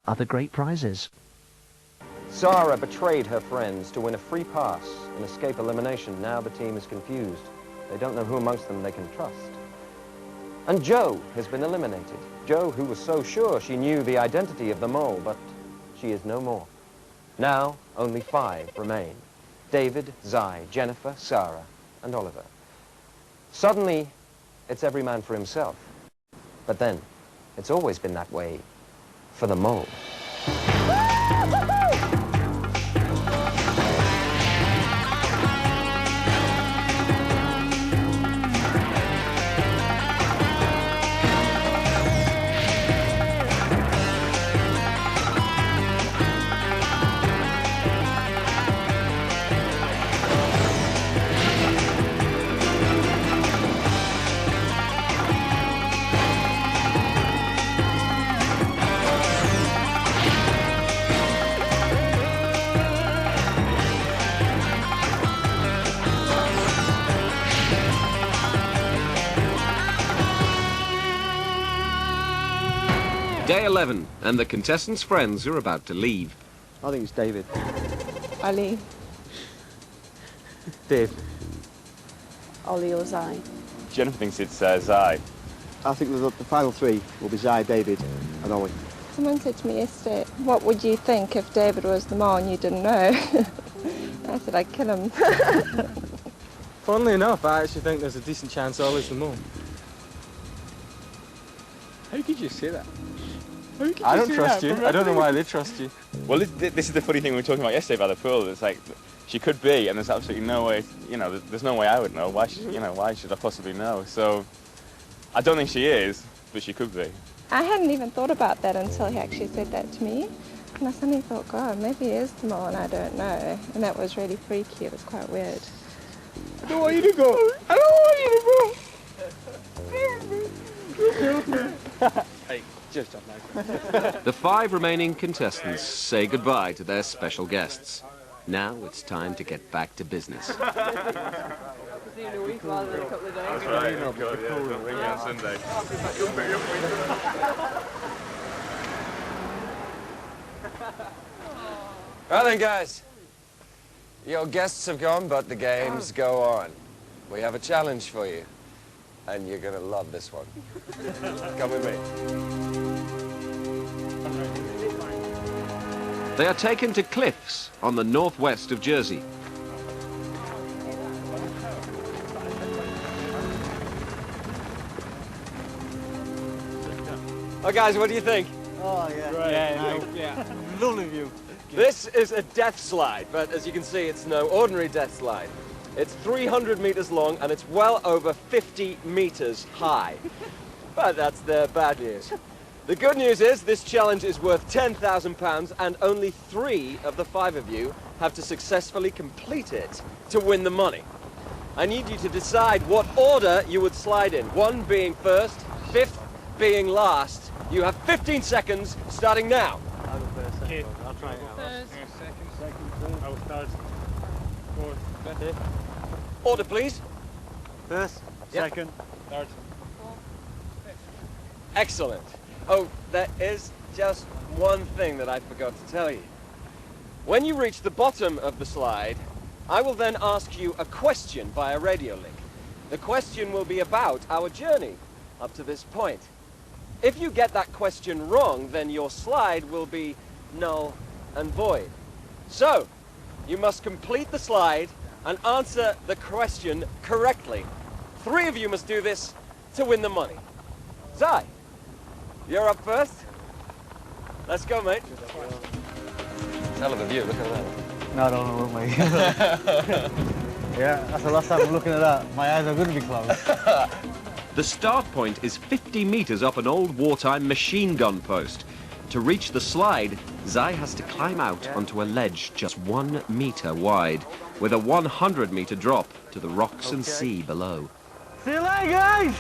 other great prizes. Sarah betrayed her friends to win a free pass and escape elimination. Now the team is confused. They don't know who amongst them they can trust. And Jo has been eliminated. Jo, who was so sure she knew the identity of the mole, but she is no more. Now, only 5 remain. David, Zai, Jennifer, Sarah, and Oliver. Suddenly, it's every man for himself. But then, it's always been that way for the mole. Day 11, and the contestants' friends are about to leave. I think it's David. Ali. Dave. Ollie or Zai. Jennifer thinks it's Zai. I think the final 3 will be Zai, David, and Ollie. Someone said to me yesterday, what would you think if David was the mole and you didn't know? I said I'd kill him. Funnily enough, I actually think there's a decent chance Ollie's the mole. How could you say that? I don't trust you. I don't know why they trust you. Well, this is the funny thing we were talking about yesterday about the pool. It's like, she could be, and there's absolutely no way, you know, there's no way I would know. Why should I possibly know? So, I don't think she is, but she could be. I hadn't even thought about that until he actually said that to me. And I suddenly thought, God, maybe he is the mole and I don't know. And that was really freaky. It was quite weird. I don't want you to go. I don't want you to go. Hey, just stop now. The 5 remaining contestants say goodbye to their special guests. Now it's time to get back to business. That's right. God, yeah. Ring on Sunday. Well then, guys, your guests have gone, but the games go on. We have a challenge for you, and you're going to love this one. Come with me. They are taken to cliffs on the northwest of Jersey. Oh, guys, what do you think? Oh, yeah. Right. Yeah. Lovely view. This is a death slide, but as you can see, it's no ordinary death slide. It's 300 meters long, and it's well over 50 meters high. But that's the bad news. The good news is this challenge is worth £10,000, and only 3 of the 5 of you have to successfully complete it to win the money. I need you to decide what order you would slide in. 1 being first, 5th being last. You have 15 seconds starting now. I'll go first. Okay. I'll try it out. Second. I will start. 4th. 5th. Order, please. First. Yep. Second. Third. Excellent. Oh, there is just one thing that I forgot to tell you. When you reach the bottom of the slide, I will then ask you a question via radio link. The question will be about our journey up to this point. If you get that question wrong, then your slide will be null and void. So, you must complete the slide and answer the question correctly. 3 of you must do this to win the money. Zai, you're up first. Let's go, mate. Hell of a view, look at that. No, I don't know, mate. Yeah, that's the last time I'm looking at that. My eyes are going to be closed. The start point is 50 meters up an old wartime machine gun post. To reach the slide, Zai has to climb out onto a ledge just 1 meter wide, with a 100-meter drop to the rocks and sea below. See you later, guys!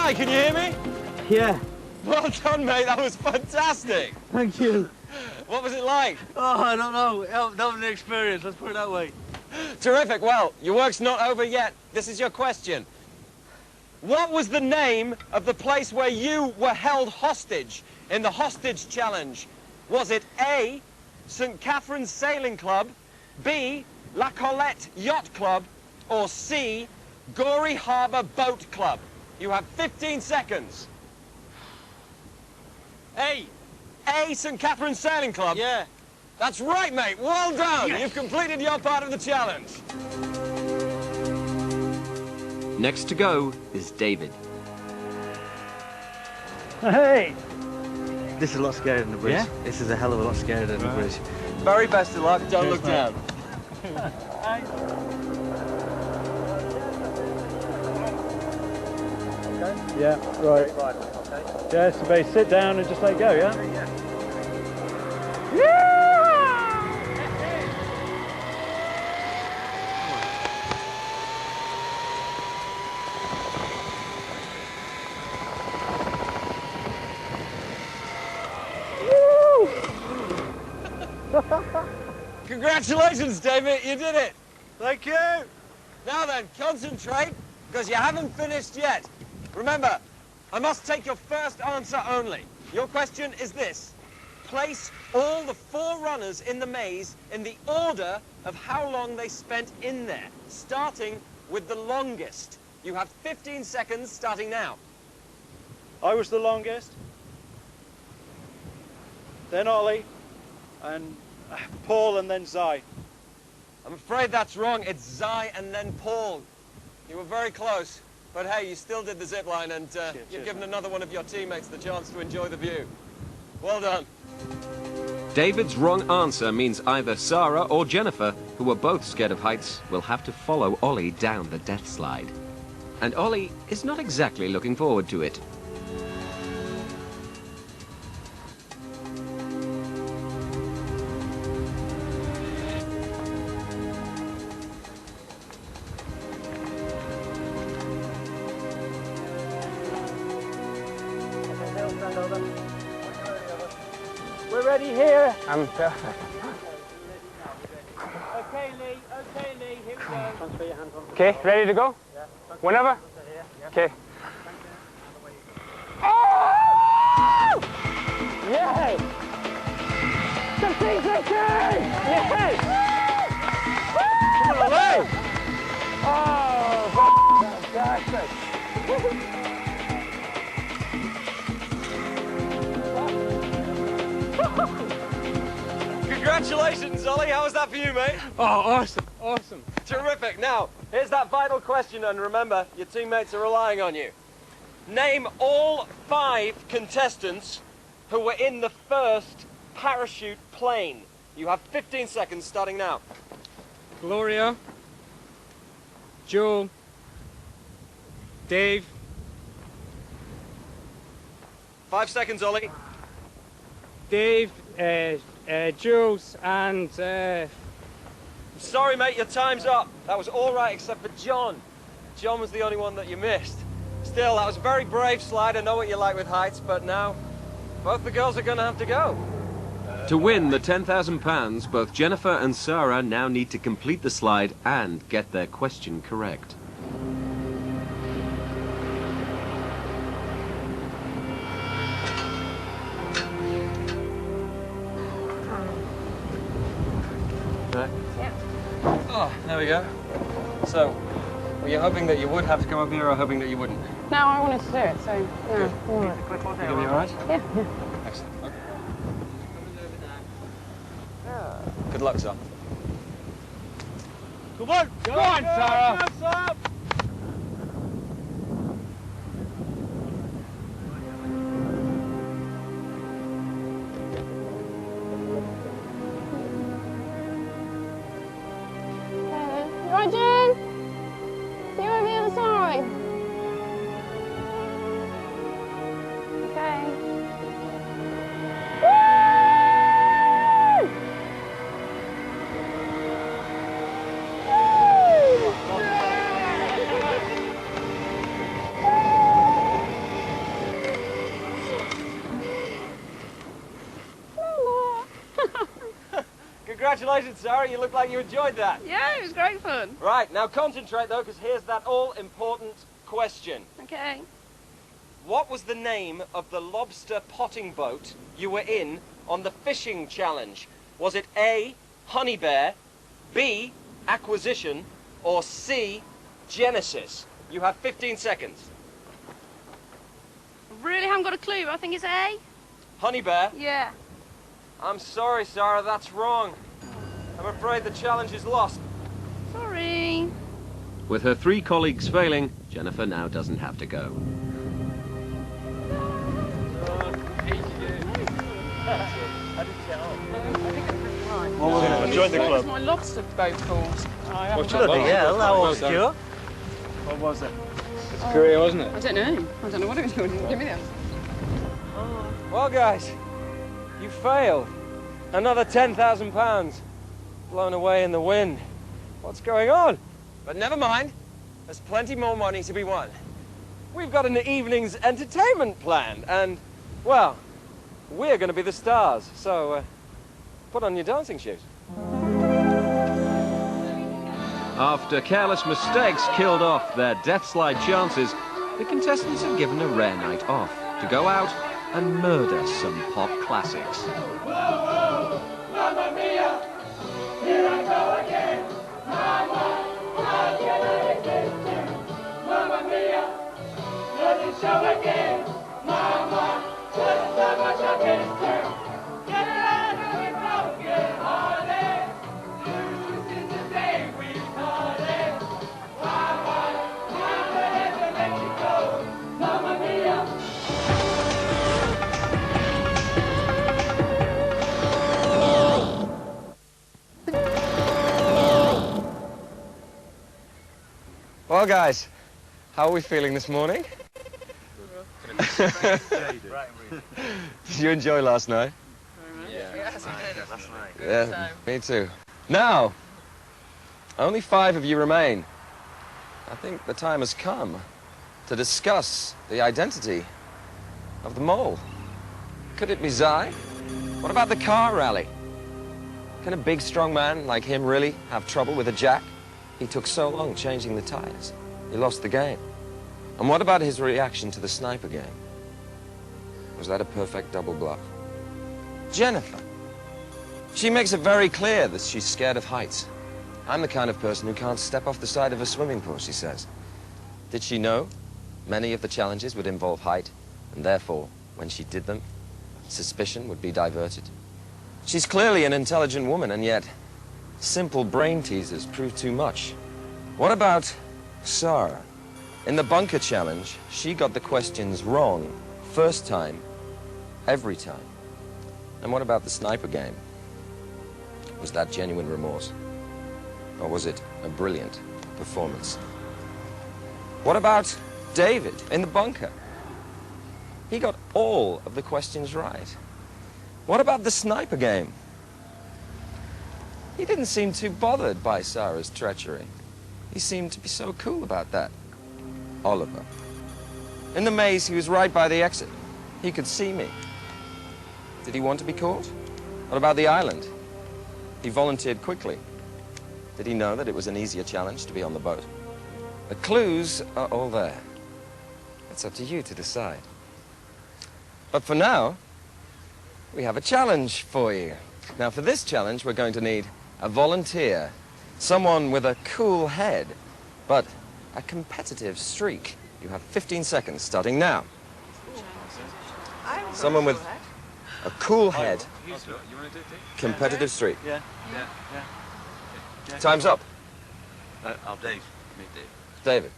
Zai, can you hear me? Yeah, Well done, mate. That was fantastic. thank you. What was it like? Oh, I don't know. That was an experience, let's put it that way. Terrific. Well, your work's not over yet. This is your question. What was the name of the place where you were held hostage in the hostage challenge? Was it A, St. Catherine's Sailing Club, B, La Colette Yacht Club, or C, Gorey Harbour Boat Club? You have 15 seconds. Hey! A, St. Catherine's Sailing Club? Yeah. That's right, mate. Well done. Yes. You've completed your part of the challenge. Next to go is David. Hey! This is a lot scarier than the bridge. Yeah? This is a hell of a lot scarier than the bridge. Very best of luck. Don't Cheers, look mate. down. Yeah, right. Yeah, so they sit down and just let go, yeah? Congratulations, David. You did it. Thank you! Now then, concentrate, because you haven't finished yet. Remember, I must take your first answer only. Your question is this. Place all the 4 runners in the maze in the order of how long they spent in there, starting with the longest. You have 15 seconds starting now. I was the longest. Then Ollie, and Paul, and then Zai. I'm afraid that's wrong. It's Zai and then Paul. You were very close, but hey, you still did the zip line, and you've cheers, given mate. another one of your teammates the chance to enjoy the view. Well done. David's wrong answer means either Sarah or Jennifer, who are both scared of heights, will have to follow Ollie down the death slide. And Ollie is not exactly looking forward to it. We're ready here. I'm perfect. Okay, Lee, here we go. Transfer your hands on. Okay, ready to go? Yeah. Whenever? Okay. Oh! Yay! 15 seconds! Yay! Come on, Lee! Oh, fantastic! Congratulations, Ollie. How was that for you, mate? Oh, awesome, awesome. Terrific. Now, here's that vital question, and remember, your teammates are relying on you. Name all 5 contestants who were in the first parachute plane. You have 15 seconds starting now. Gloria, Joel, Dave, 5 seconds, Ollie. Dave, Jules, and Sorry, mate, your time's up. That was all right except for John. John was the only one that you missed. Still, that was a very brave slide. I know what you like with heights, but now both the girls are going to have to go. To win the £10,000, both Jennifer and Sarah now need to complete the slide and get their question correct. Right. Oh, there we go. So, were you hoping that you would have to come up here or hoping that you wouldn't? No, I wanted to do it, so no. Good. All right. You gonna be all right? Yeah. Excellent. Okay. Good luck, sir. come on, go on, Sarah. Right, Jen? See you over the other side. Okay. Woo! Woo! congratulations, Sarah. You look like you enjoyed that. Yeah, it was great fun. Right, now concentrate, though, because here's that all-important question. Okay. What was the name of the lobster potting boat you were in on the fishing challenge? Was it A, Honey Bear, B, Acquisition, or C, Genesis? You have 15 seconds. I really haven't got a clue. I think it's A. Honey Bear? Yeah. I'm sorry, Sarah, that's wrong. I'm afraid the challenge is lost. Sorry. With her 3 colleagues failing, Jennifer now doesn't have to go. Join the club. My lobster boat called. Bloody hell, that was Stuart. What was it? It's Korea, wasn't it? I don't know. I don't know what it was called. Give me the answer. Well, guys, you failed. Another £10,000 blown away in the wind. What's going on? But never mind. There's plenty more money to be won. We've got an evening's entertainment planned, and, well, we're going to be the stars. So, put on your dancing shoes. After careless mistakes killed off their death slide chances, the contestants are given a rare night off to go out and murder some pop classics. Mamma mia, here I go again. Mama, how can I resist you? Mamma mia, let it show again. Mama, just how much I miss you. Get out of the broken hearted. This is the day we call it. Mama, I'll never let you go. Mamma mia. Well, guys, how are we feeling this morning? Did you enjoy last night? Yeah, me too. Now, only 5 of you remain. I think the time has come to discuss the identity of the mole. Could it be Zai? What about the car rally? Can a big, strong man like him really have trouble with a jack? He took so long changing the tires. He lost the game. And what about his reaction to the sniper game? Was that a perfect double bluff? Jennifer. She makes it very clear that she's scared of heights. I'm the kind of person who can't step off the side of a swimming pool, she says. Did she know many of the challenges would involve height, and therefore, when she did them, suspicion would be diverted? She's clearly an intelligent woman, and yet simple brain teasers prove too much. What about Sarah? In the bunker challenge, she got the questions wrong first time, every time. And what about the sniper game? Was that genuine remorse? Or was it a brilliant performance? What about David in the bunker? He got all of the questions right. What about the sniper game? He didn't seem too bothered by Sarah's treachery. He seemed to be so cool about that. Oliver. In the maze, he was right by the exit. He could see me. Did he want to be caught? What about the island? He volunteered quickly. Did he know that it was an easier challenge to be on the boat? The clues are all there. It's up to you to decide. But for now, we have a challenge for you. Now, for this challenge, we're going to need a volunteer, someone with a cool head, but a competitive streak. You have 15 seconds, starting now. Someone with a cool head, competitive streak. Yeah. Time's up. I'll Dave. David,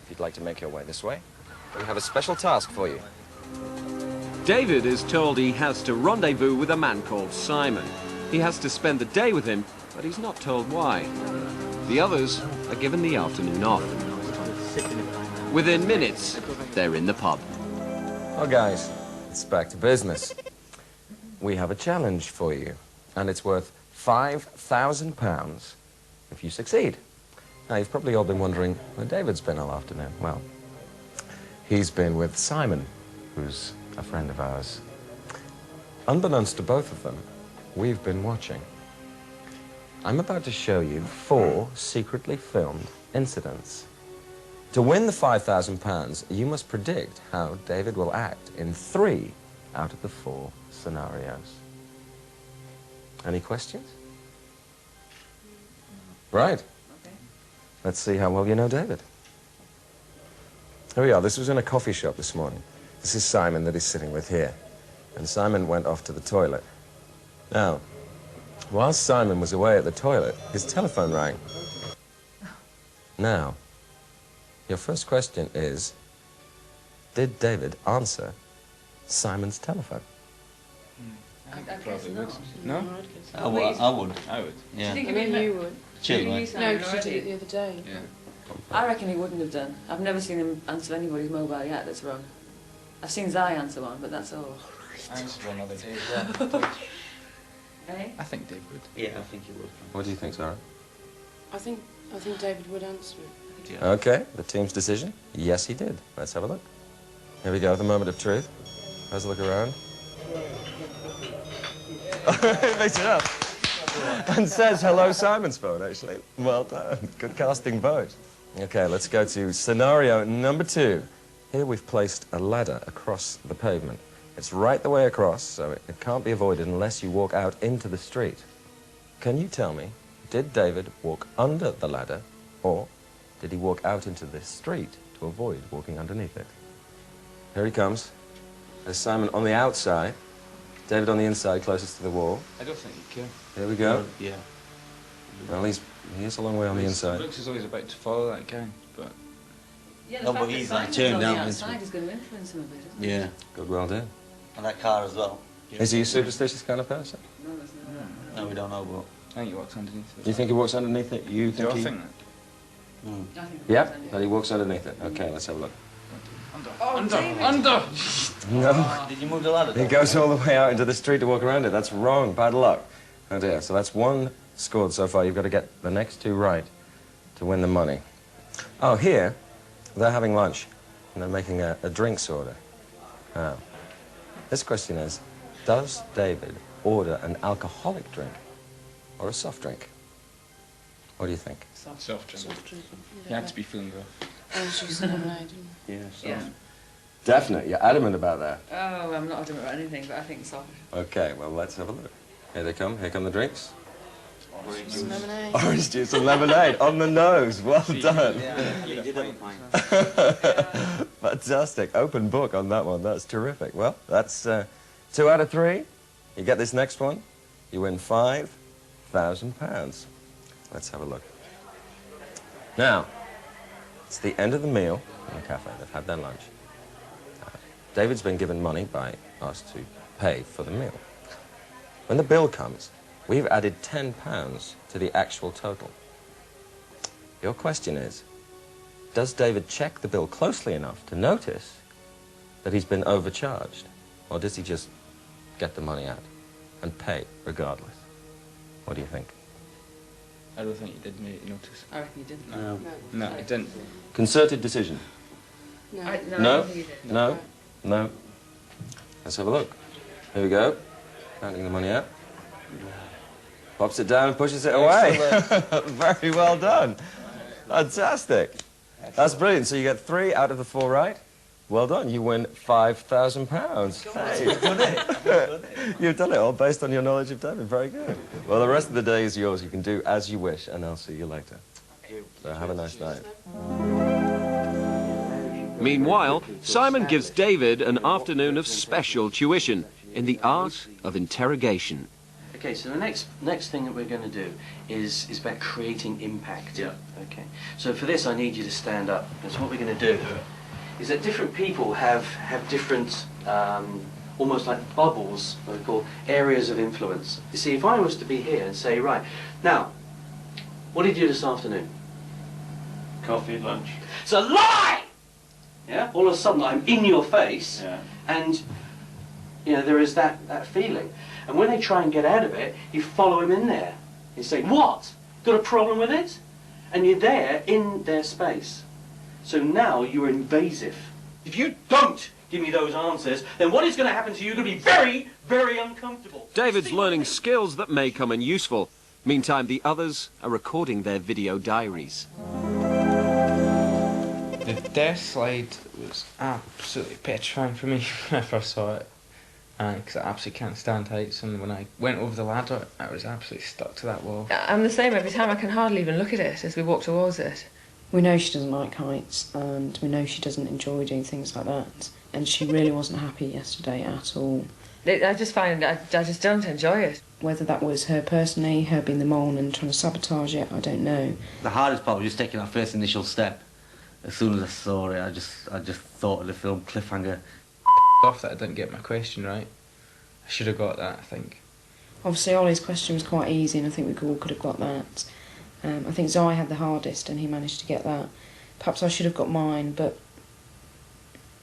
if you'd like to make your way this way, we have a special task for you. David is told he has to rendezvous with a man called Simon. He has to spend the day with him, but he's not told why. The others are given the afternoon off. Within minutes, they're in the pub. Well, guys, it's back to business. We have a challenge for you, and it's worth £5,000 if you succeed. Now, you've probably all been wondering where David's been all afternoon. Well, he's been with Simon, who's a friend of ours. Unbeknownst to both of them, we've been watching. I'm about to show you 4 secretly filmed incidents. To win the £5,000, you must predict how David will act in 3 out of the 4 scenarios. Any questions? Right. Okay. Let's see how well you know David. Here we are. This was in a coffee shop this morning. This is Simon that he's sitting with here. And Simon went off to the toilet. Now, whilst Simon was away at the toilet, his telephone rang. Now, your first question is, did David answer Simon's telephone? I probably would. No? I would. Yeah. Do you think you would? Chill, No, because you did it the other day. Yeah. I reckon he wouldn't have done. I've never seen him answer anybody's mobile yet that's wrong. I've seen Zai answer one, but that's all. I answered one other day. Eh? I think Dave would. Yeah, I think he would. What do you think, Sarah? I think David would answer it. Yeah. Okay, the team's decision. Yes, he did. Let's have a look. Here we go, the moment of truth. Let's look around. He makes it up. And says, hello, Simon's phone, actually. Well done. Good casting vote. Okay, let's go to scenario number 2. Here we've placed a ladder across the pavement. It's right the way across, so it can't be avoided unless you walk out into the street. Can you tell me, did David walk under the ladder, or did he walk out into the street to avoid walking underneath it? Here he comes. There's Simon on the outside, David on the inside, closest to the wall. I don't think he can. Here we go. Yeah. Well, he is a long way on the inside. Looks is always about to follow that guy, but... Yeah, No, but he's like turned down this outside is going to influence him a bit, isn't it? Yeah. Good, well done. And that car as well. Is he a superstitious kind of person? No, that's not. No, we don't know, but... I think he walks underneath it. Do you think he walks underneath it? You Do think I he... think that? I think Yeah, that's it. that he walks underneath it. Okay, let's have a look. Under! No. Did you move the ladder? He goes all the way out into the street to walk around it. That's wrong. Bad luck. Oh dear. So that's 1 scored so far. You've got to get the next 2 right to win the money. Oh, here, they're having lunch, and they're making a drinks order. Now, this question is, does David order an alcoholic drink or a soft drink? What do you think? Soft drink. Soft drink. He had to be feeling rough. I was just lemonade. Yeah, Yeah. Definite. You're adamant about that. Oh, I'm not adamant about anything, but I think so. Okay, well, let's have a look. Here they come. Here come the drinks. Some lemonade. Orange juice and lemonade on the nose. Well done. Yeah, you did have a pint. Fantastic. Open book on that one. That's terrific. Well, that's 2 out of 3. You get this next one, you win £5,000. Let's have a look. Now, it's the end of the meal in the cafe. They've had their lunch. David's been given money by us to pay for the meal. When the bill comes, we've added £10 to the actual total. Your question is, does David check the bill closely enough to notice that he's been overcharged? Or does he just get the money out and pay regardless? What do you think? I don't think he did notice. I reckon you didn't. No, he didn't. Concerted decision? No. I No? don't think you did. No? No? Let's have a look. Here we go. Counting the money out. Pops it down and pushes it away. Very well done. Fantastic. That's brilliant. So you get 3 out of the 4 right. Well done. You win £5,000. Hey. You've done it all based on your knowledge of David. Very good. Well, the rest of the day is yours. You can do as you wish, and I'll see you later. So have a nice night. Meanwhile, Simon gives David an afternoon of special tuition in the art of interrogation. Okay, so the next thing that we're going to do is about creating impact. Yeah. Okay. So for this, I need you to stand up. And so what we're going to do is that different people have different, almost like bubbles, what we call areas of influence. You see, if I was to be here and say, right, now, what did you do this afternoon? Coffee, lunch. It's a lie! Yeah. All of a sudden, I'm in your face, Yeah. and you know there is that feeling. And when they try and get out of it, you follow them in there. You say, what? Got a problem with it? And you're there in their space. So now you're invasive. If you don't give me those answers, then what is going to happen to you is going to be very, very uncomfortable. David's learning skills that may come in useful. Meantime, the others are recording their video diaries. The death slide was absolutely petrifying for me when I first saw it, because I absolutely can't stand heights, and when I went over the ladder, I was absolutely stuck to that wall. I'm the same every time. I can hardly even look at it as we walk towards it. We know she doesn't like heights, and we know she doesn't enjoy doing things like that, and she really wasn't happy yesterday at all. I just find I just don't enjoy it. Whether that was her personally, her being the mole and trying to sabotage it, I don't know. The hardest part was just taking that first initial step. As soon as I saw it, I just thought of the film Cliffhanger. Off that I didn't get my question right. I should have got that, I think. Obviously, Ollie's question was quite easy, and I think we all could have got that. I think Zai had the hardest, and he managed to get that. Perhaps I should have got mine, but...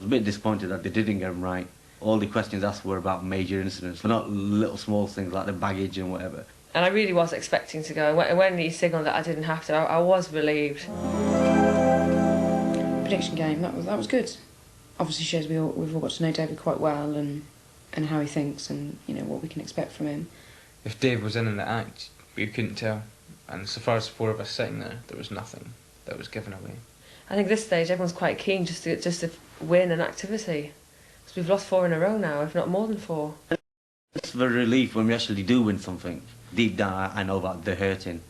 I was a bit disappointed that they didn't get them right. All the questions asked were about major incidents, but not little small things like the baggage and whatever. And I really was expecting to go. When he signalled that I didn't have to, I was relieved. Prediction game, that was good. Obviously shows we've all got to know David quite well, and how he thinks, and you know what we can expect from him. If Dave was in the act, you couldn't tell. And so far as the four of us sitting there was nothing that was given away. I think at this stage everyone's quite keen just to win an activity. Because we've lost 4 in a row now, if not more than 4. It's a relief when we actually do win something. Deep down, I know that they're hurting,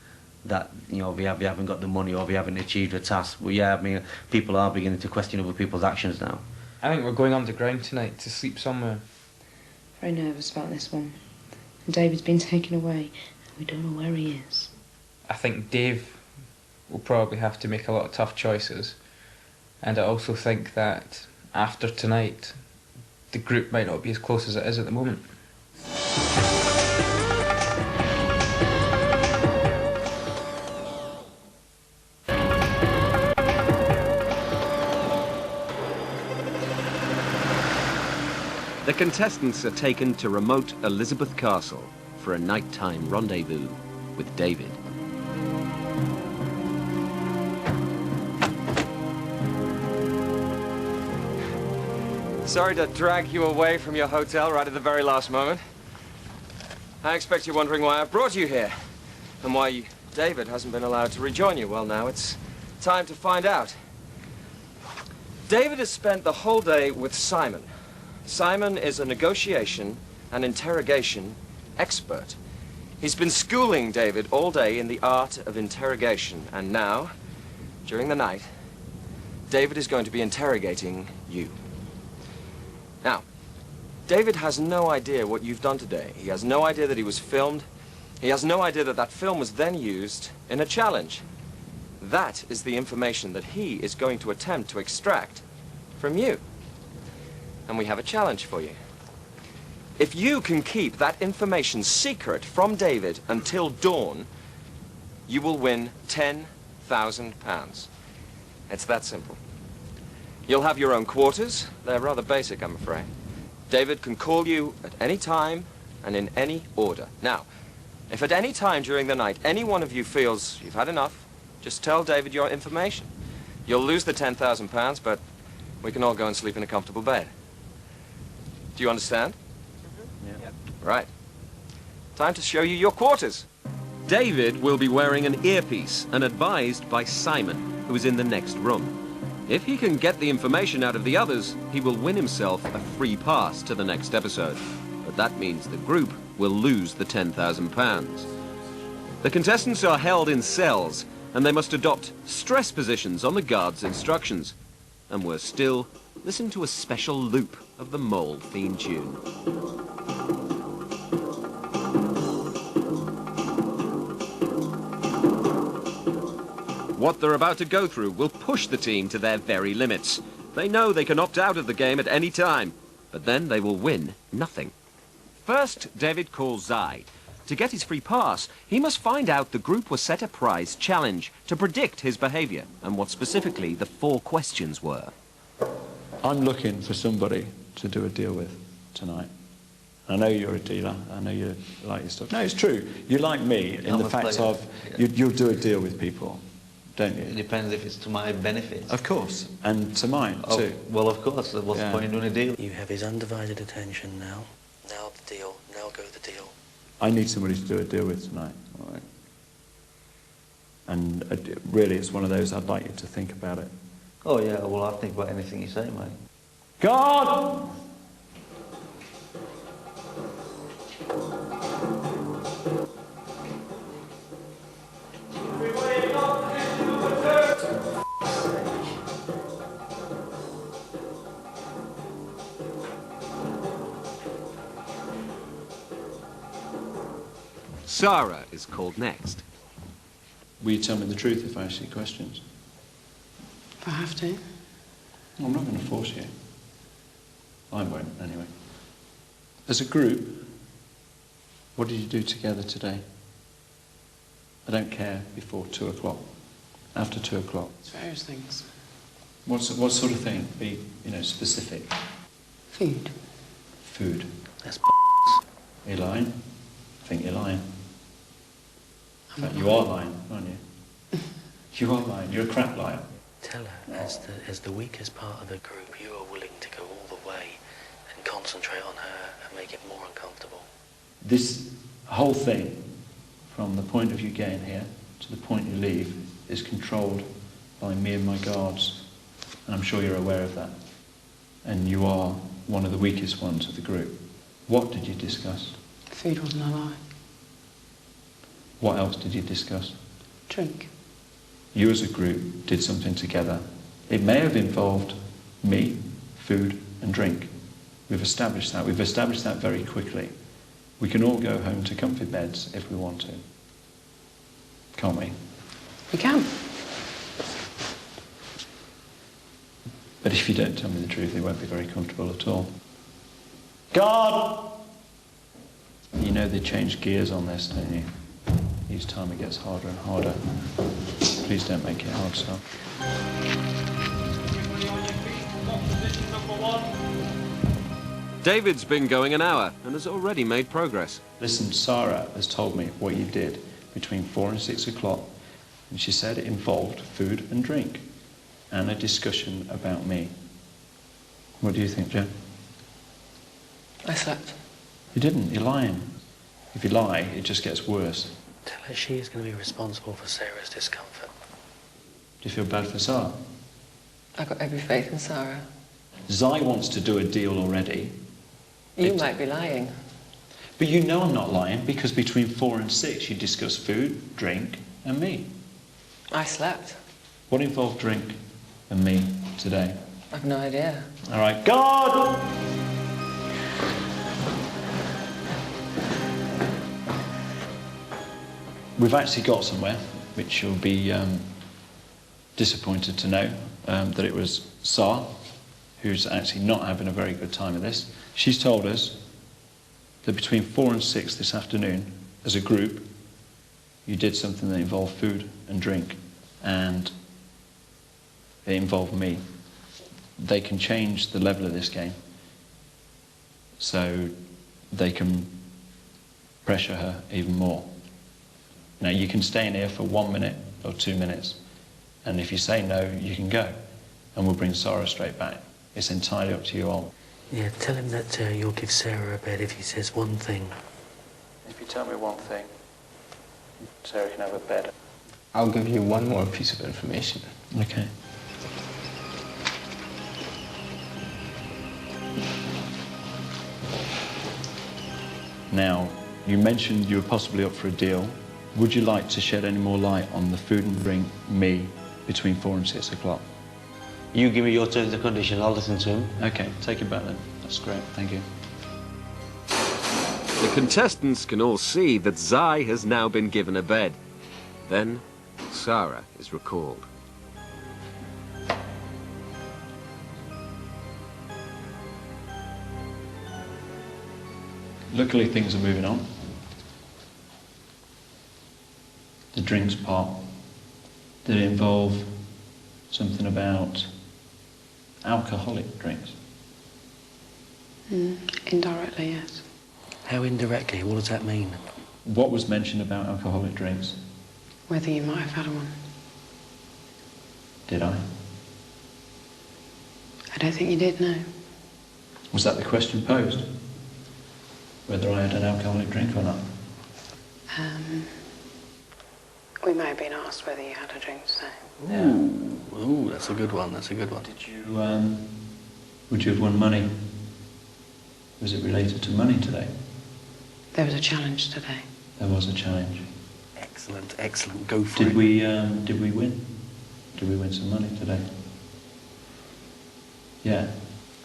that you know we haven't got the money or we haven't achieved a task. But yeah, I mean, people are beginning to question other people's actions now. I think we're going underground tonight to sleep somewhere. Very nervous about this one. And David's been taken away, and we don't know where he is. I think Dave will probably have to make a lot of tough choices, and I also think that after tonight, the group might not be as close as it is at the moment. The contestants are taken to remote Elizabeth Castle for a nighttime rendezvous with David. Sorry to drag you away from your hotel right at the very last moment. I expect you're wondering why I brought you here, and why David hasn't been allowed to rejoin you. Well, now it's time to find out. David has spent the whole day with Simon. Simon is a negotiation and interrogation expert. He's been schooling David all day in the art of interrogation, and now, during the night, David is going to be interrogating you. Now, David has no idea what you've done today. He has no idea that he was filmed. He has no idea that that film was then used in a challenge. That is the information that he is going to attempt to extract from you. And we have a challenge for you. If you can keep that information secret from David until dawn, you will win £10,000. It's that simple. You'll have your own quarters. They're rather basic, I'm afraid. David can call you at any time and in any order. Now, if at any time during the night any one of you feels you've had enough, just tell David your information. You'll lose the £10,000, but we can all go and sleep in a comfortable bed. Do you understand? Mm-hmm. Yeah. Right. Time to show you your quarters. David will be wearing an earpiece and advised by Simon, who is in the next room. If he can get the information out of the others, he will win himself a free pass to the next episode. But that means the group will lose the £10,000. The contestants are held in cells, and they must adopt stress positions on the guard's instructions. And worse still, listen to a special loop of the Mole theme tune. What they're about to go through will push the team to their very limits. They know they can opt out of the game at any time, but then they will win nothing. First, David calls Zai. To get his free pass, he must find out the group was set a prize challenge to predict his behaviour and what specifically the 4 questions were. I'm looking for somebody to do a deal with tonight. I know you're a dealer. I know you like your stuff. No, it's true. You like me in the fact of you'll do a deal with people. Don't you? It depends if it's to my benefit. Of course, and to mine too. Well, of course. What's the point in doing a deal? You have his undivided attention now. Now the deal. Now go the deal. I need somebody to do a deal with tonight. All right. And really, it's one of those, I'd like you to think about it. Oh yeah, well I'll think about anything you say, mate. God! Sarah is called next. Will you tell me the truth if I ask you questions? If I have to. I'm not going to force you. I won't, anyway. As a group, what did you do together today? I don't care before 2 o'clock, after 2 o'clock. It's various things. What sort of thing? Be, specific. Food. Food. That's Are you lying? I think you're lying. In fact, you are lying, aren't you? You are lying. You're a crap liar. Tell her, as the weakest part of the group, you are willing to go all the way and concentrate on her and make it more uncomfortable. This whole thing, from the point of you getting here to the point you leave, is controlled by me and my guards. And I'm sure you're aware of that. And you are one of the weakest ones of the group. What did you discuss? Food wasn't a lie. What else did you discuss? Drink. You as a group did something together. It may have involved me, food and drink. We've established that. We've established that very quickly. We can all go home to comfy beds if we want to. Can't we? We can. But if you don't tell me the truth, it won't be very comfortable at all. God! You know they change gears on this, don't you? Each time it gets harder and harder. Please don't make it hard, sir. David's been going an hour and has already made progress. Listen, Sarah has told me what you did between 4 and 6 o'clock, and she said it involved food and drink and a discussion about me. What do you think, Jen? I slept. You didn't. You're lying. If you lie, it just gets worse. Tell her she is going to be responsible for Sarah's discomfort. Do you feel bad for Sarah? I've got every faith in Sarah. Zai wants to do a deal already. You might be lying. But you know I'm not lying, because between 4 and 6 you discuss food, drink and me. I slept. What involved drink and me today? I've no idea. All right, God! We've actually got somewhere, which you'll be disappointed to know, that it was Sar, who's actually not having a very good time of this. She's told us that between 4 and 6 this afternoon, as a group, you did something that involved food and drink, and it involved me. They can change the level of this game, so they can pressure her even more. Now, you can stay in here for 1 minute or 2 minutes, and if you say no, you can go, and we'll bring Sarah straight back. It's entirely up to you all. Yeah, tell him that you'll give Sarah a bed if he says one thing. If you tell me one thing, Sarah can have a bed. I'll give you one more piece of information. Okay. Now, you mentioned you were possibly up for a deal. Would you like to shed any more light on the food and drink me between 4 and 6 o'clock? You give me your terms and conditions, I'll listen to him. Okay, take it back then. That's great, thank you. The contestants can all see that Zai has now been given a bed. Then, Sarah is recalled. Luckily, things are moving on. The drinks part, did it involve something about alcoholic drinks? Indirectly, yes. How indirectly? What does that mean? What was mentioned about alcoholic drinks? Whether you might have had one. Did I? I don't think you did, no. Was that the question posed? Whether I had an alcoholic drink or not? We may have been asked whether you had a drink today. Ooh, that's a good one. That's a good one. Did you, would you have won money? Was it related to money today? There was a challenge today. There was a challenge. Excellent, excellent. Go for Did it. Did we win? Did we win some money today? Yeah.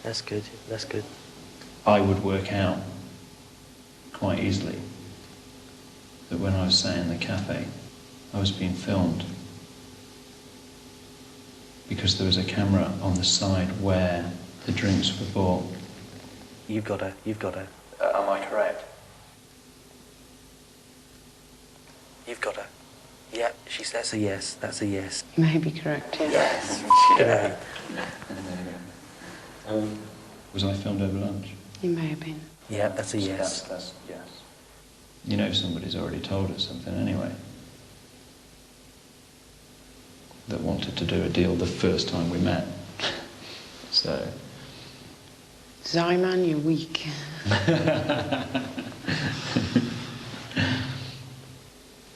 That's good. That's good. I would work out quite easily that when I was sat in the cafe, I was being filmed because there was a camera on the side where the drinks were bought. You've got her. You've got her. Am I correct? You've got her. Yeah, that's a yes. That's a yes. You may be correct, yes. Yes. Was I filmed over lunch? You may have been. Yeah, that's a So yes. That's yes. You know somebody's already told us something anyway. That wanted to do a deal the first time we met. So... Zyman, you're weak.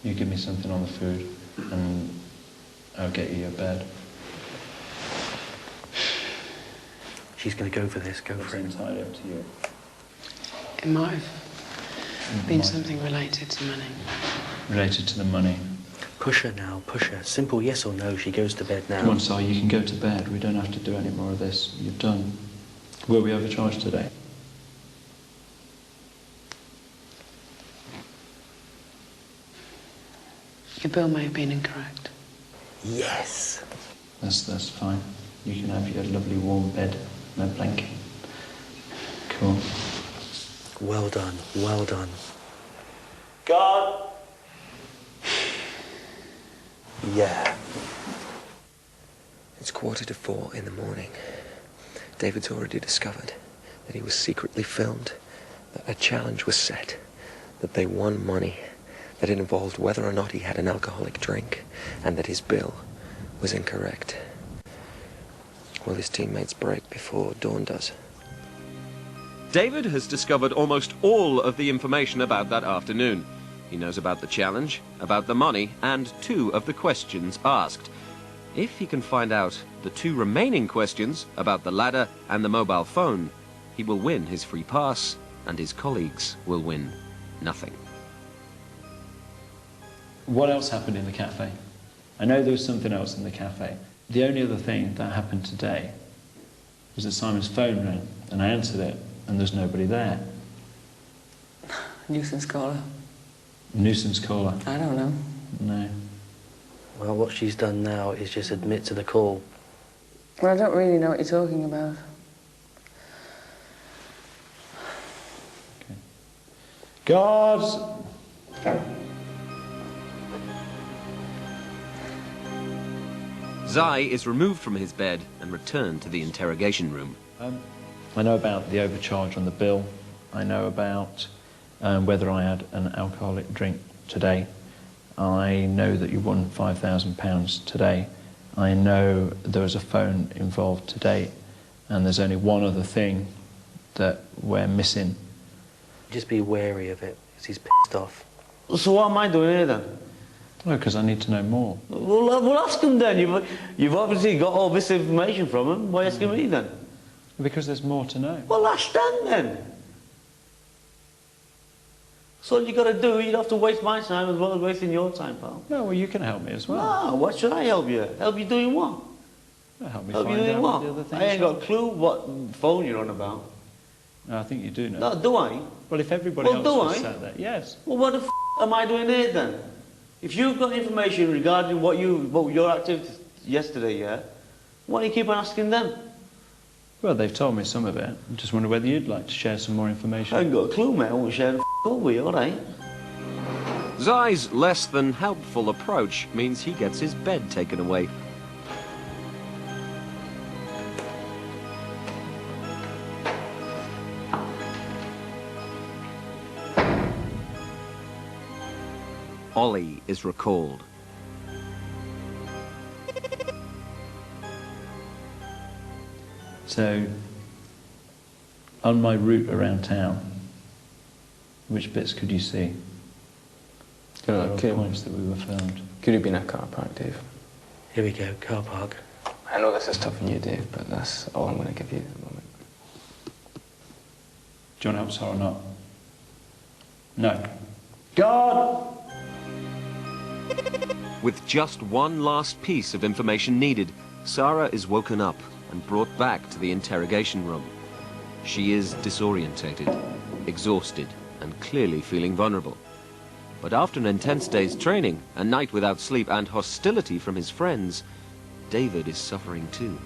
You give me something on the food and I'll get you your bed. She's going to go for this. Go It's for it. entirely up to you. It might have been something related to money. Related to the money. Push her now. Push her. Simple yes or no. She goes to bed now. Come on, Si, you can go to bed. We don't have to do any more of this. You've done. Were we overcharged today? Your bill may have been incorrect. Yes. That's fine. You can have your lovely warm bed and a blanket. Cool. Well done. Well done. God! Yeah. It's 4:45 in the morning. David's already discovered that he was secretly filmed, that a challenge was set, that they won money, that it involved whether or not he had an alcoholic drink, and that his bill was incorrect. Will his teammates break before Dawn does? David has discovered almost all of the information about that afternoon. He knows about the challenge, about the money, and 2 of the questions asked. If he can find out the 2 remaining questions about the ladder and the mobile phone, he will win his free pass, and his colleagues will win nothing. What else happened in the cafe? I know there was something else in the cafe. The only other thing that happened today was that Simon's phone rang, and I answered it, and there's nobody there. Nuisance caller. Nuisance caller. I don't know. No. Well, what she's done now is just admit to the call. Well, I don't really know what you're talking about. God! Zai is removed from his bed and returned to the interrogation room. I know about the overcharge on the bill. I know about whether I had an alcoholic drink today. I know that you won £5,000 today. I know there was a phone involved today, and there's only one other thing that we're missing. Just be wary of it, because he's pissed off. So what am I doing here then? No, because I need to know more. Well, ask him then. You've obviously got all this information from him. Why asking me then? Because there's more to know. Well, ask them then. That's all you got to do. You don't have to waste my time as well as wasting your time, pal. No, well, you can help me as well. No, what should I help you? Help you doing what? Help me Help you find doing out what? the other things I ain't got are. a clue what phone you're on about. No, I think you do know. No, do I? Well, if everybody Well, else do was I? sat there, yes. Well, what the am I doing here then? If you've got information regarding what your activities yesterday, yeah, why do you keep on asking them? Well, they've told me some of it. I just wonder whether you'd like to share some more information. I ain't got a clue, mate. I won't share the all with you, all right? Zai's less than helpful approach means he gets his bed taken away. Ollie is recalled. So, on my route around town, which bits could you see? There are points that we were filmed. Could have been a car park, Dave. Here we go, car park. I know this is tough on you, Dave, but that's all I'm going to give you at the moment. Do you want to help Sarah or not? No. God! With just one last piece of information needed, Sarah is woken up and brought back to the interrogation room. She is disorientated, exhausted, and clearly feeling vulnerable. But after an intense day's training, a night without sleep, and hostility from his friends, David is suffering too.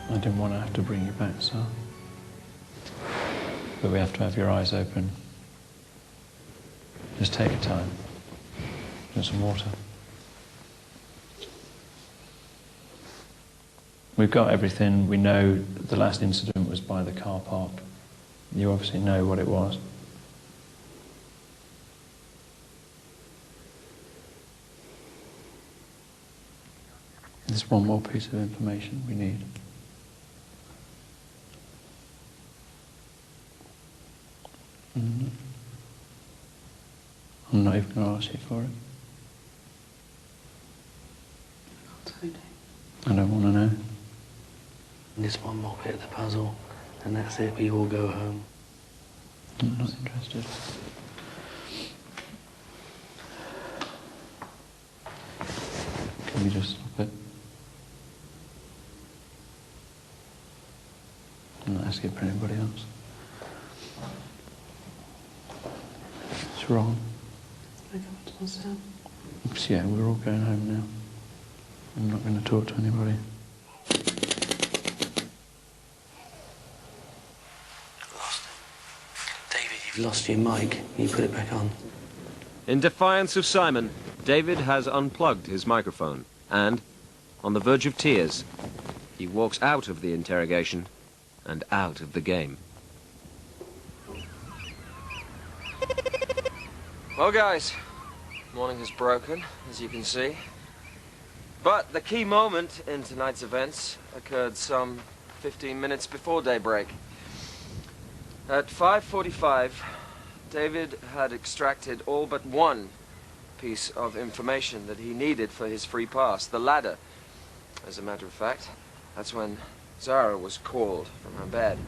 I didn't want to have to bring you back, Sarah. But we have to have your eyes open. Just take your time. Get some water. We've got everything. We know the last incident was by the car park. You obviously know what it was. There's one more piece of information we need. I'm not even going to ask you for it. I don't want to know. This one more bit of the puzzle, and that's it. We all go home. I'm not interested. Can we just stop it? I'm not asking for anybody else. It's wrong. I go back to my cell. Oops, yeah, we're all going home now. I'm not going to talk to anybody. David, you've lost your mic. Can you put it back on? In defiance of Simon, David has unplugged his microphone and, on the verge of tears, he walks out of the interrogation and out of the game. Well, guys, morning has broken, as you can see. But the key moment in tonight's events occurred some 15 minutes before daybreak. At 5:45, David had extracted all but one piece of information that he needed for his free pass, the ladder. As a matter of fact, that's when Zara was called from her bed.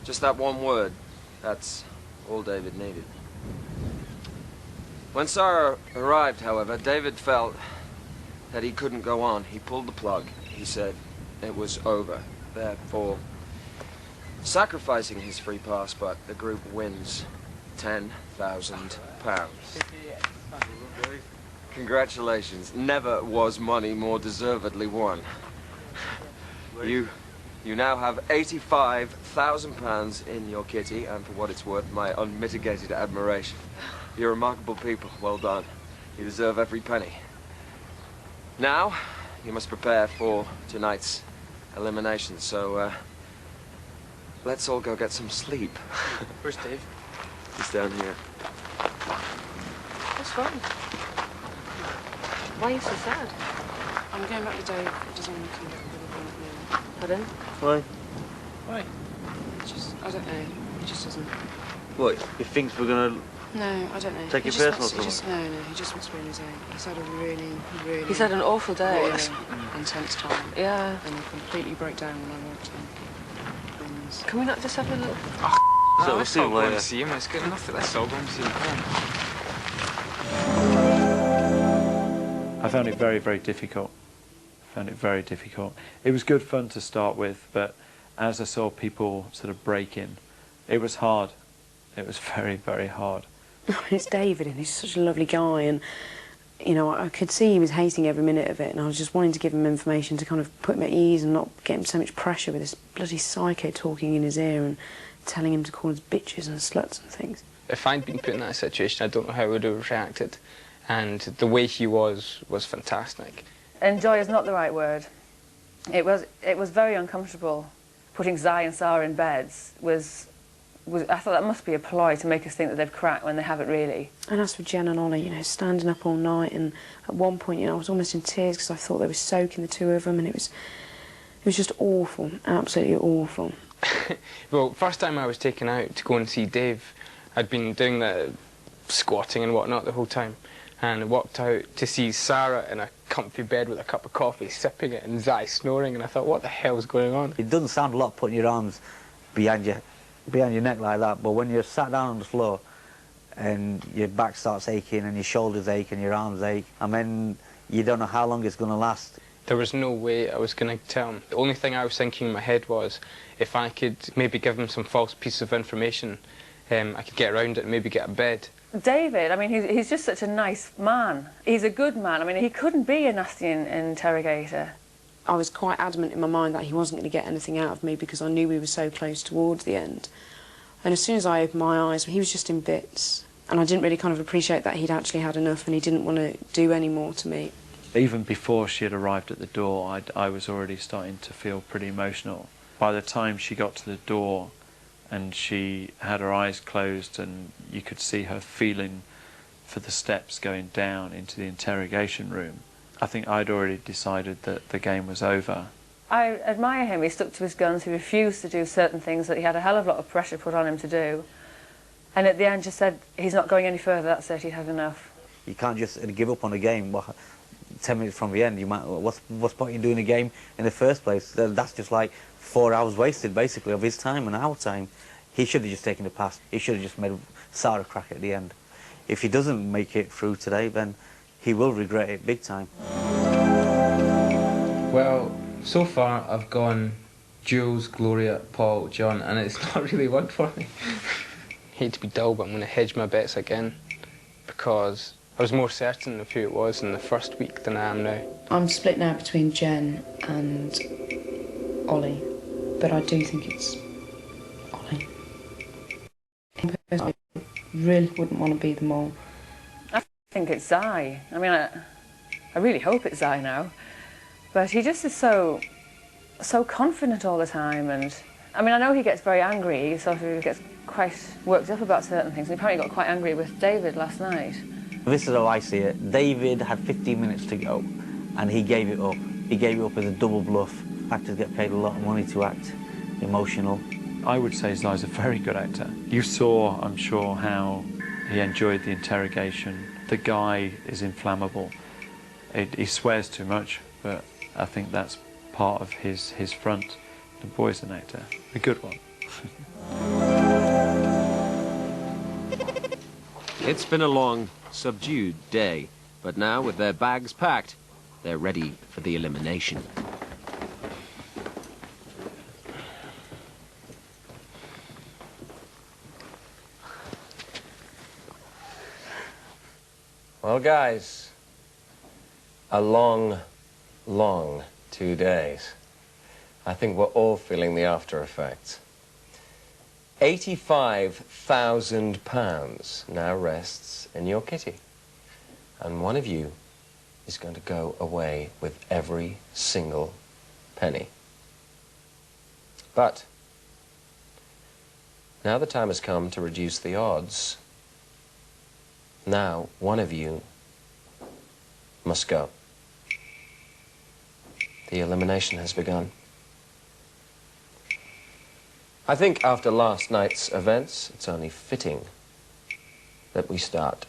Just that one word, that's all David needed. When Sarah arrived, however, David felt that he couldn't go on. He pulled the plug. He said it was over. Therefore, sacrificing his free pass, but the group wins £10,000. Congratulations. Never was money more deservedly won. You now have £85,000 in your kitty, and for what it's worth, my unmitigated admiration. You're remarkable people. Well done. You deserve every penny. Now, you must prepare for tonight's elimination, so let's all go get some sleep. Where's Dave? He's down here. What's wrong? Why are you so sad? I'm going back to Dave. He doesn't want to come back with a Pardon? Why? Why? I don't know. He just doesn't. What, he thinks we're going to... No, I don't know. Take He it just personal wants- to he just, No, he just wants to be on his own. He's had a really... He's had an awful day. Really intense time. Yeah. And he completely broke down when I walked in. And Can we not just have a little... So we'll see him later. See him. It's good enough that let's all go and see him. I found it very, very difficult. It was good fun to start with, but as I saw people sort of break in, it was hard. It was very, very hard. it's David, and he's such a lovely guy, and you know, I could see he was hating every minute of it, and I was just wanting to give him information to kind of put him at ease and not get him so much pressure with this bloody psycho talking in his ear and telling him to call us bitches and sluts and things. If I'd been put in that situation, I don't know how I would have reacted. And the way he was fantastic. Enjoy is not the right word. It was very uncomfortable. Putting Zai and Sarah in beds was I thought that must be a ploy to make us think that they've cracked when they haven't really. And as for Jen and Ollie, you know, standing up all night, and at one point, you know, I was almost in tears because I thought they were soaking, the two of them, and it was just awful, absolutely awful. Well, first time I was taken out to go and see Dave, I'd been doing the squatting and whatnot the whole time. And I walked out to see Sarah in a comfy bed with a cup of coffee, sipping it, and Zai snoring, and I thought, what the hell's going on? It doesn't sound a lot putting your arms behind your neck like that, but when you're sat down on the floor and your back starts aching and your shoulders ache and your arms ache, I mean, you don't know how long it's going to last. There was no way I was going to tell him. The only thing I was thinking in my head was, if I could maybe give him some false piece of information, I could get around it and maybe get a bed. David, I mean, he's just such a nice man. He's a good man. I mean, he couldn't be a nasty interrogator. I was quite adamant in my mind that he wasn't going to get anything out of me because I knew we were so close towards the end. And as soon as I opened my eyes, he was just in bits. And I didn't really kind of appreciate that he'd actually had enough and he didn't want to do any more to me. Even before she had arrived at the door, I was already starting to feel pretty emotional. By the time she got to the door and she had her eyes closed and you could see her feeling for the steps going down into the interrogation room, I think I'd already decided that the game was over. I admire him. He stuck to his guns. He refused to do certain things that he had a hell of a lot of pressure put on him to do. And at the end just said, he's not going any further, that's it, he's had enough. You can't just give up on a game. Well, 10 minutes from the end, you might, what's the point in doing a game in the first place? That's just like 4 hours wasted, basically, of his time and our time. He should have just taken the pass. He should have just made Sarah crack at the end. If he doesn't make it through today, then he will regret it big time. Well, so far I've gone Jules, Gloria, Paul, John, and it's not really worked for me. I hate to be dull, but I'm going to hedge my bets again because I was more certain of who it was in the first week than I am now. I'm split now between Jen and Ollie, but I do think it's Ollie. I really wouldn't want to be the mole. I think it's Zai. I mean, I really hope it's Zai now. But he just is so confident all the time, and I mean, I know he gets very angry. He sort of gets quite worked up about certain things. He apparently got quite angry with David last night. This is how I see it. David had 15 minutes to go, and he gave it up. He gave it up as a double bluff. Actors get paid a lot of money to act emotional. I would say Zai's a very good actor. You saw, I'm sure, how he enjoyed the interrogation. The guy is inflammable. He swears too much, but I think that's part of his front. The boy's an actor, a good one. It's been a long, subdued day, but now with their bags packed, they're ready for the elimination. Well, guys, a long, long 2 days. I think we're all feeling the after effects. £85,000 now rests in your kitty. And one of you is going to go away with every single penny. But now the time has come to reduce the odds. Now, one of you must go. The elimination has begun. I think after last night's events, it's only fitting that we start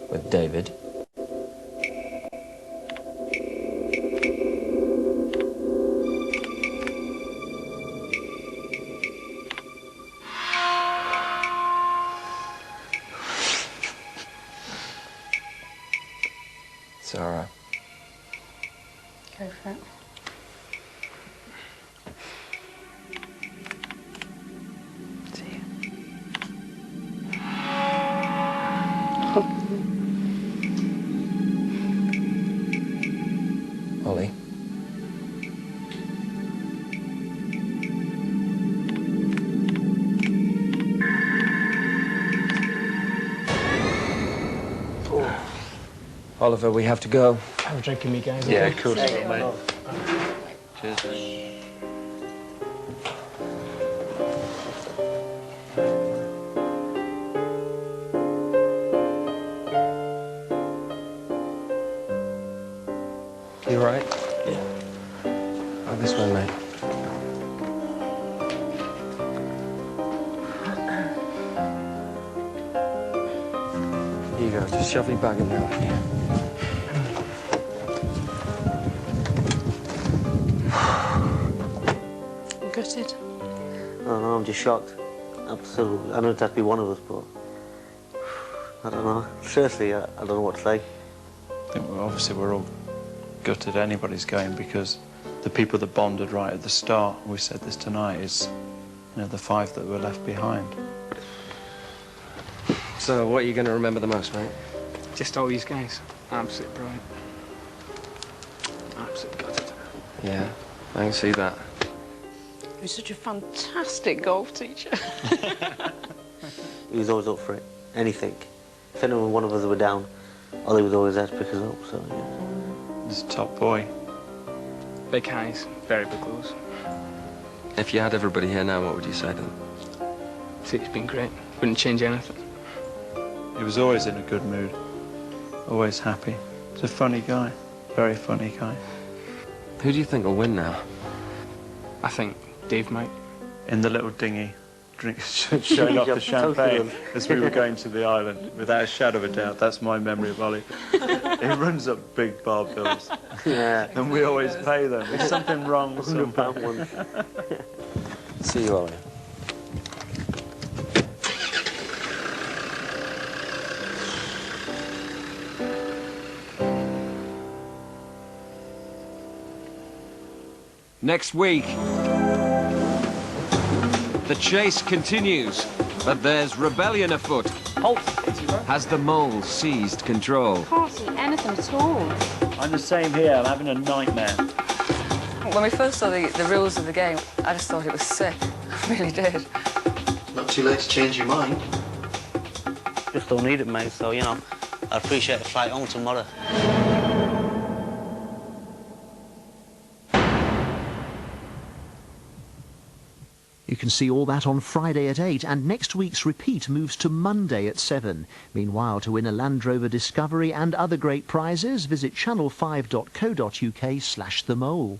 with David. Sarah. Go for it. Ollie. Oliver, we have to go. Have a drink with me, guys. Yeah, okay? cool. Hey, Mate. Cheers. You right? Yeah. Oh, this way, mate. you go. Just shove your bag in there. I'm gutted. I don't know, I'm just shocked. Absolutely. I know it has to be one of us, but I don't know. Seriously, I don't know what to say. I think obviously we're all gutted anybody's going because the people that bonded right at the start, we said this tonight, is the 5 that were left behind. So, what are you going to remember the most, mate? Just all these guys. Absolutely brilliant. Absolutely gutted. Yeah, I can see that. He was such a fantastic golf teacher. He was always up for it. Anything. If anyone, one of us were down, Ollie was always there to pick us up, so yeah. He's a top boy. Big highs, very big lows. If you had everybody here now, what would you say to them? See, it's been great. Wouldn't change anything. He was always in a good mood, always happy. He's a funny guy, very funny guy. Who do you think will win now? I think Dave might. In the little dinghy, showing off the champagne as we were going to the island, without a shadow of a doubt. That's my memory of Ollie. He runs up big bar bills, and we always pay them. There's something wrong somewhere. See you, Ollie. Next week, the chase continues, but there's rebellion afoot. Has the mole seized control? Can't see anything at all. I'm the same here. I'm having a nightmare. When we first saw the rules of the game, I just thought it was sick. I really did. Not too late to change your mind. Just don't need it, mate, so, you know, I appreciate the flight home tomorrow. You can see all that on Friday at 8, and next week's repeat moves to Monday at 7. Meanwhile, to win a Land Rover Discovery and other great prizes, visit channel5.co.uk/themole.